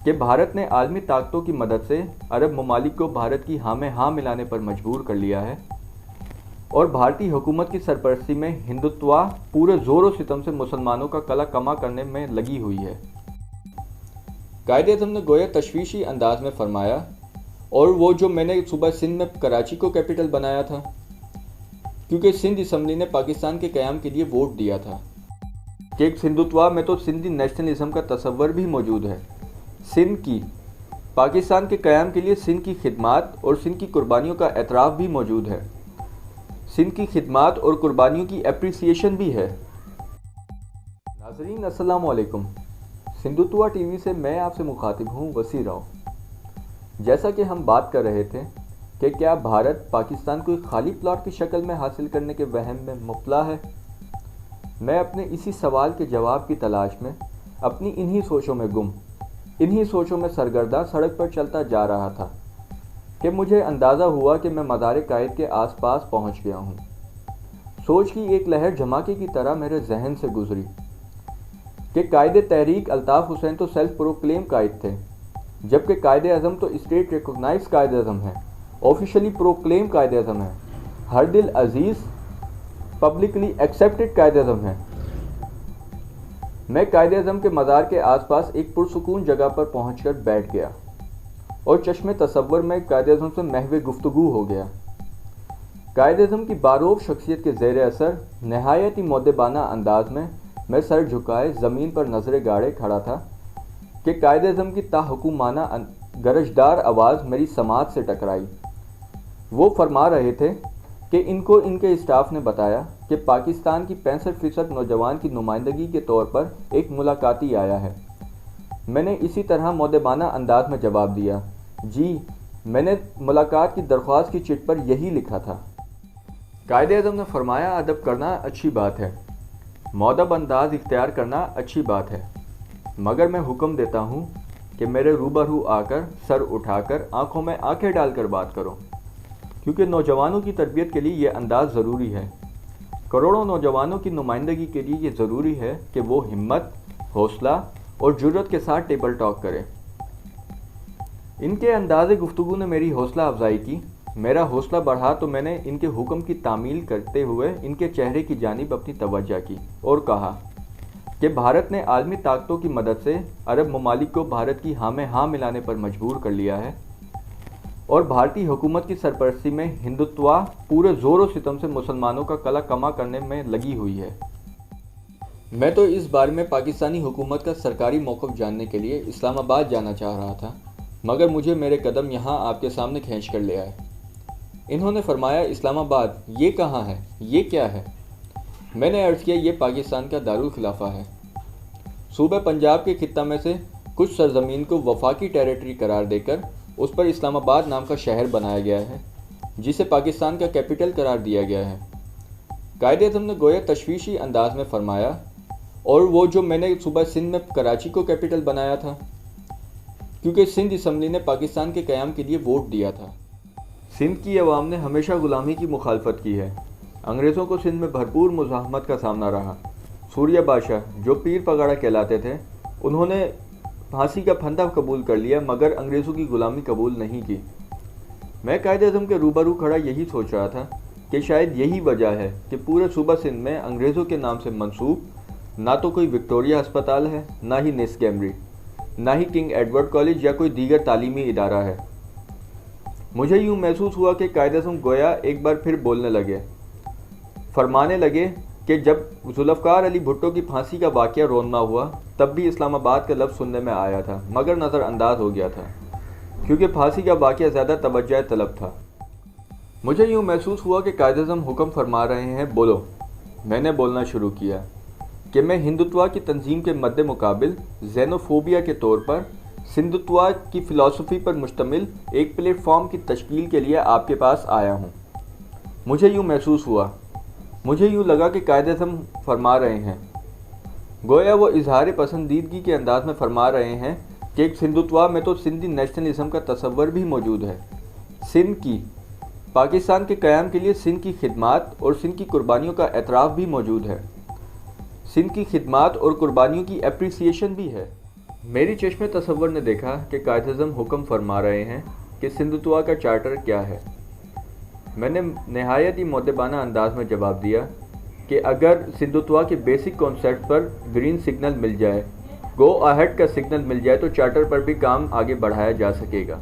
کہ بھارت نے عالمی طاقتوں کی مدد سے عرب ممالک کو بھارت کی ہاں میں ہاں ملانے پر مجبور کر لیا ہے اور بھارتی حکومت کی سرپرستی میں ہندوتوا پورے زور و ستم سے مسلمانوں کا کلا کما کرنے میں لگی ہوئی ہے۔ قائد اعظم نے گویا تشویشی انداز میں فرمایا، اور وہ جو میں نے صوبہ سندھ میں کراچی کو کیپٹل بنایا تھا کیونکہ سندھ اسمبلی نے پاکستان کے قیام کے لیے ووٹ دیا تھا کہ ایک ہندوتوا میں تو سندھی نیشنلزم کا تصور بھی موجود ہے۔ سندھ کی پاکستان کے قیام کے لیے سندھ کی خدمات اور سندھ کی قربانیوں کا اعتراف بھی موجود ہے، سندھ کی خدمات اور قربانیوں کی اپریسیشن بھی ہے۔ ناظرین السلام علیکم، سندھوتوا ٹی وی سے میں آپ سے مخاطب ہوں وسیع راؤ۔ جیسا کہ ہم بات کر رہے تھے کہ کیا بھارت پاکستان کو ایک خالی پلاٹ کی شکل میں حاصل کرنے کے وہم میں مبتلا ہے؟ میں اپنے اسی سوال کے جواب کی تلاش میں اپنی انہی سوچوں میں سرگرداں سڑک پر چلتا جا رہا تھا کہ مجھے اندازہ ہوا کہ میں مزار قائد کے آس پاس پہنچ گیا ہوں۔ سوچ کی ایک لہر دھماکے کی طرح میرے ذہن سے گزری کہ قائد تحریک الطاف حسین تو سیلف پروکلیم قائد تھے، جبکہ قائد اعظم تو اسٹیٹ ریکگنائز قائد اعظم ہیں، آفیشلی پروکلیم قائد اعظم ہیں، ہر دل عزیز پبلکلی ایکسیپٹڈ قائد اعظم ہیں۔ میں قائد اعظم کے مزار کے آس پاس ایک پرسکون جگہ پر پہنچ کر بیٹھ گیا اور چشم تصور میں قائد اعظم سے محو گفتگو ہو گیا۔ قائد اعظم کی باروب شخصیت کے زیر اثر نہایت ہی مؤدبانہ انداز میں سر جھکائے زمین پر نظریں گاڑے کھڑا تھا کہ قائد اعظم کی تاحکومانہ گرجدار آواز میری سماعت سے ٹکرائی۔ وہ فرما رہے تھے کہ ان کو ان کے اسٹاف نے بتایا کہ پاکستان کی 65% نوجوان کی نمائندگی کے طور پر ایک ملاقاتی آیا ہے۔ میں نے اسی طرح مؤدبانہ انداز میں جواب دیا، جی میں نے ملاقات کی درخواست کی چٹ پر یہی لکھا تھا۔ قائد اعظم نے فرمایا، ادب کرنا اچھی بات ہے، مؤدب انداز اختیار کرنا اچھی بات ہے، مگر میں حکم دیتا ہوں کہ میرے روبرو آ کر سر اٹھا کر آنکھوں میں آنکھیں ڈال کر بات کرو، کیونکہ نوجوانوں کی تربیت کے لیے یہ انداز ضروری ہے۔ کروڑوں نوجوانوں کی نمائندگی کے لیے یہ ضروری ہے کہ وہ ہمت، حوصلہ اور جرأت کے ساتھ ٹیبل ٹاک کرے۔ ان کے انداز گفتگو نے میری حوصلہ افزائی کی۔ میرا حوصلہ بڑھا تو میں نے ان کے حکم کی تعمیل کرتے ہوئے ان کے چہرے کی جانب اپنی توجہ کی اور کہا کہ بھارت نے عالمی طاقتوں کی مدد سے عرب ممالک کو بھارت کی ہاں میں ہاں ملانے پر مجبور کر لیا ہے اور بھارتی حکومت کی سرپرستی میں ہندوتوا پورے زور و ستم سے مسلمانوں کا کلا کما کرنے میں لگی ہوئی ہے۔ میں تو اس بارے میں پاکستانی حکومت کا سرکاری موقف جاننے کے لیے اسلام آباد جانا چاہ رہا تھا، مگر مجھے میرے قدم یہاں آپ کے سامنے کھینچ کر لے آئے۔ انہوں نے فرمایا، اسلام آباد یہ کہاں ہے، یہ کیا ہے؟ میں نے عرض کیا، یہ پاکستان کا دارالخلافہ ہے۔ صوبہ پنجاب کے خطہ میں سے کچھ سرزمین کو وفاقی ٹیریٹری قرار دے کر اس پر اسلام آباد نام کا شہر بنایا گیا ہے، جسے پاکستان کا کیپٹل قرار دیا گیا ہے۔ قائد اعظم نے گویا تشویشی انداز میں فرمایا، اور وہ جو میں نے صوبہ سندھ میں کراچی کو کیپٹل بنایا تھا کیونکہ سندھ اسمبلی نے پاکستان کے قیام کے لیے ووٹ دیا تھا۔ سندھ کی عوام نے ہمیشہ غلامی کی مخالفت کی ہے۔ انگریزوں کو سندھ میں بھرپور مزاحمت کا سامنا رہا۔ سوریہ بادشاہ جو پیر پگاڑا کہلاتے تھے، انہوں نے پھانسی کا پھندہ قبول کر لیا، مگر انگریزوں کی غلامی قبول نہیں کی۔ میں قائد اعظم کے روبرو کھڑا یہی سوچ رہا تھا کہ شاید یہی وجہ ہے کہ پورے صوبہ سندھ میں انگریزوں کے نام سے منسوب نہ تو کوئی وکٹوریہ ہسپتال ہے، نہ ہی نس کیمبری، نہ ہی کنگ ایڈورڈ کالج یا کوئی دیگر تعلیمی ادارہ ہے۔ مجھے یوں محسوس ہوا کہ قائد اعظم گویا ایک بار پھر بولنے لگے، فرمانے لگے کہ جب ذوالفقار علی بھٹو کی پھانسی کا واقعہ رونما ہوا، تب بھی اسلام آباد کا لفظ سننے میں آیا تھا، مگر نظر انداز ہو گیا تھا کیونکہ پھانسی کا واقعہ زیادہ توجہ طلب تھا۔ مجھے یوں محسوس ہوا کہ قائد اعظم حکم فرما رہے ہیں، بولو۔ میں نے بولنا شروع کیا کہ میں ہندوتوا کی تنظیم کے مد مقابل زینوفوبیا کے طور پر ہندوتوا کی فلسفی پر مشتمل ایک پلیٹ فارم کی تشکیل کے لیے آپ کے پاس آیا ہوں۔ مجھے یوں محسوس ہوا، مجھے یوں لگا کہ قائد اعظم فرما رہے ہیں، گویا وہ اظہار پسندیدگی کے انداز میں فرما رہے ہیں کہ ایک ہندوتوا میں تو سندھی نیشنلزم کا تصور بھی موجود ہے۔ سندھ کی پاکستان کے قیام کے لیے سندھ کی خدمات اور سندھ کی قربانیوں کا اعتراف بھی موجود ہے، سندھ کی خدمات اور قربانیوں کی اپریسیشن بھی ہے۔ میری چشم تصور نے دیکھا کہ قائد اعظم حکم فرما رہے ہیں کہ سندھوتوا کا چارٹر کیا ہے۔ میں نے نہایت ہی مؤدبانہ انداز میں جواب دیا کہ اگر سندھوتوا کے بیسک کانسیپٹ پر گرین سگنل مل جائے، گو اہیڈ کا سگنل مل جائے تو چارٹر پر بھی کام آگے بڑھایا جا سکے گا۔